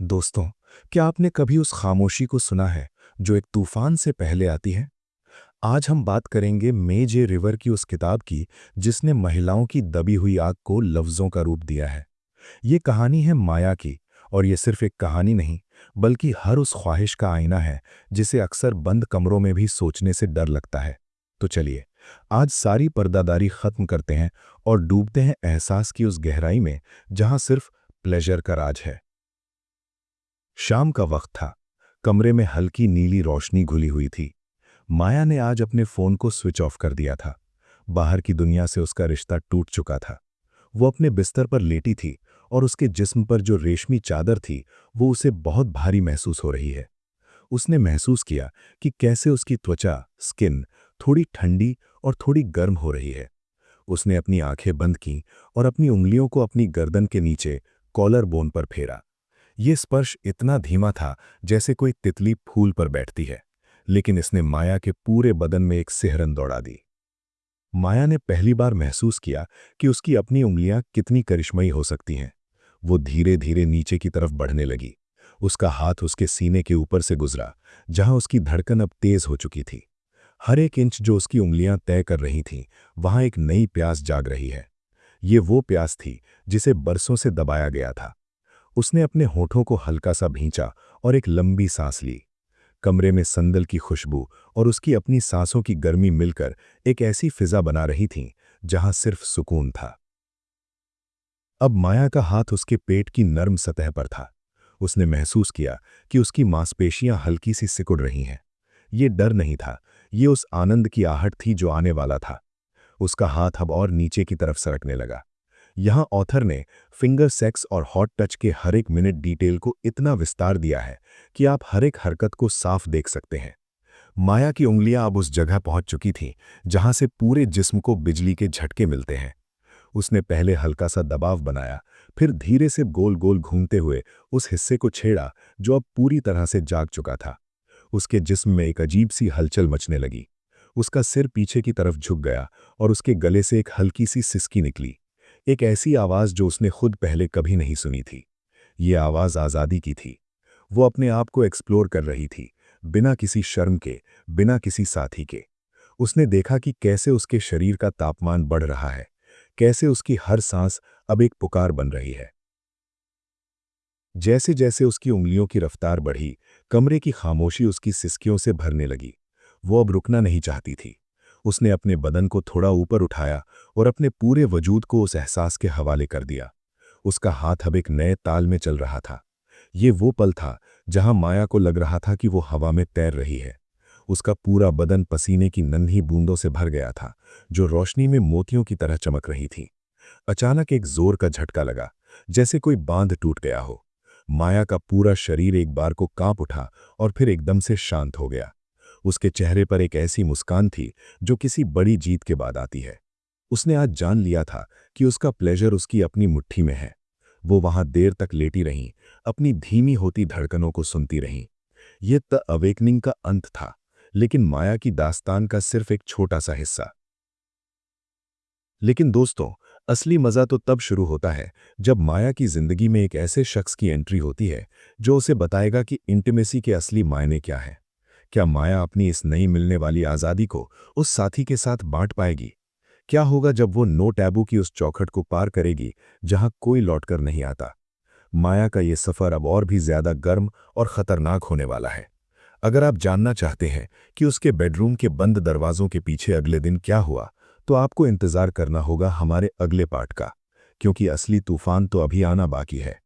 दोस्तों, क्या आपने कभी उस खामोशी को सुना है जो एक तूफान से पहले आती है? आज हम बात करेंगे मे जे रिवर की उस किताब की जिसने महिलाओं की दबी हुई आग को लफ्ज़ों का रूप दिया है। ये कहानी है माया की, और ये सिर्फ एक कहानी नहीं, बल्कि हर उस ख्वाहिश का आईना है जिसे अक्सर बंद कमरों में भी सोचने से डर लगता है। तो चलिए, आज सारी पर्दादारी खत्म करते हैं और डूबते हैं एहसास की उस गहराई में जहां सिर्फ प्लेजर का राज है। शाम का वक्त था। कमरे में हल्की नीली रोशनी घुली हुई थी। माया ने आज अपने फोन को स्विच ऑफ कर दिया था। बाहर की दुनिया से उसका रिश्ता टूट चुका था। वो अपने बिस्तर पर लेटी थी और उसके जिस्म पर जो रेशमी चादर थी वो उसे बहुत भारी महसूस हो रही है। उसने महसूस किया कि कैसे उसकी त्वचा स्किन थोड़ी ठंडी और थोड़ी गर्म हो रही है। उसने अपनी आंखें बंद की और अपनी उंगलियों को अपनी गर्दन के नीचे कॉलर बोन पर फेरा। ये स्पर्श इतना धीमा था जैसे कोई तितली फूल पर बैठती है, लेकिन इसने माया के पूरे बदन में एक सिहरन दौड़ा दी। माया ने पहली बार महसूस किया कि उसकी अपनी उंगलियां कितनी करिश्मई हो सकती हैं। वो धीरे धीरे नीचे की तरफ बढ़ने लगी। उसका हाथ उसके सीने के ऊपर से गुजरा, जहां उसकी धड़कन अब तेज हो चुकी थी। हर एक इंच जो उसकी उंगलियां तय कर रही थीं, वहां एक नई प्यास जाग रही है। ये वो प्यास थी जिसे बरसों से दबाया गया था। उसने अपने होठों को हल्का सा भींचा और एक लंबी सांस ली। कमरे में संदल की खुशबू और उसकी अपनी सांसों की गर्मी मिलकर एक ऐसी फिजा बना रही थीं जहां सिर्फ सुकून था। अब माया का हाथ उसके पेट की नर्म सतह पर था। उसने महसूस किया कि उसकी मांसपेशियां हल्की सी सिकुड़ रही हैं। ये डर नहीं था, ये उस आनंद की आहट थी जो आने वाला था। उसका हाथ अब और नीचे की तरफ सरकने लगा। यहाँ ऑथर ने फिंगर सेक्स और हॉट टच के हर एक मिनट डिटेल को इतना विस्तार दिया है कि आप हर एक हरकत को साफ देख सकते हैं। माया की उंगलियां अब उस जगह पहुंच चुकी थीं जहां से पूरे जिस्म को बिजली के झटके मिलते हैं। उसने पहले हल्का सा दबाव बनाया, फिर धीरे से गोल गोल घूमते हुए उस हिस्से को छेड़ा जो अब पूरी तरह से जाग चुका था। उसके जिस्म में एक अजीब सी हलचल मचने लगी। उसका सिर पीछे की तरफ झुक गया और उसके गले से एक हल्की सी सिसकी निकली। एक ऐसी आवाज जो उसने खुद पहले कभी नहीं सुनी थी। ये आवाज आजादी की थी। वो अपने आप को एक्सप्लोर कर रही थी, बिना किसी शर्म के, बिना किसी साथी के। उसने देखा कि कैसे उसके शरीर का तापमान बढ़ रहा है, कैसे उसकी हर सांस अब एक पुकार बन रही है। जैसे जैसे उसकी उंगलियों की रफ्तार बढ़ी, कमरे की खामोशी उसकी सिसकियों से भरने लगी। वो अब रुकना नहीं चाहती थी। उसने अपने बदन को थोड़ा ऊपर उठाया और अपने पूरे वजूद को उस एहसास के हवाले कर दिया। उसका हाथ अब एक नए ताल में चल रहा था। ये वो पल था जहां माया को लग रहा था कि वो हवा में तैर रही है। उसका पूरा बदन पसीने की नन्ही बूंदों से भर गया था, जो रोशनी में मोतियों की तरह चमक रही थी। अचानक एक जोर का झटका लगा, जैसे कोई बांध टूट गया हो। माया का पूरा शरीर एक बार को कांप उठा और फिर एकदम से शांत हो गया। उसके चेहरे पर एक ऐसी मुस्कान थी जो किसी बड़ी जीत के बाद आती है। उसने आज जान लिया था कि उसका प्लेजर उसकी अपनी मुट्ठी में है। वो वहां देर तक लेटी रहीं, अपनी धीमी होती धड़कनों को सुनती रहीं। यह द अवेकनिंग का अंत था, लेकिन माया की दास्तान का सिर्फ एक छोटा सा हिस्सा। लेकिन दोस्तों, असली मजा तो तब शुरू होता है जब माया की जिंदगी में एक ऐसे शख्स की एंट्री होती है जो उसे बताएगा कि इंटीमेसी के असली मायने क्या है। क्या माया अपनी इस नई मिलने वाली आज़ादी को उस साथी के साथ बांट पाएगी? क्या होगा जब वो नो टैबू की उस चौखट को पार करेगी जहां कोई लौटकर नहीं आता? माया का ये सफ़र अब और भी ज़्यादा गर्म और ख़तरनाक होने वाला है। अगर आप जानना चाहते हैं कि उसके बेडरूम के बंद दरवाज़ों के पीछे अगले दिन क्या हुआ, तो आपको इंतज़ार करना होगा हमारे अगले पार्ट का, क्योंकि असली तूफ़ान तो अभी आना बाकी है।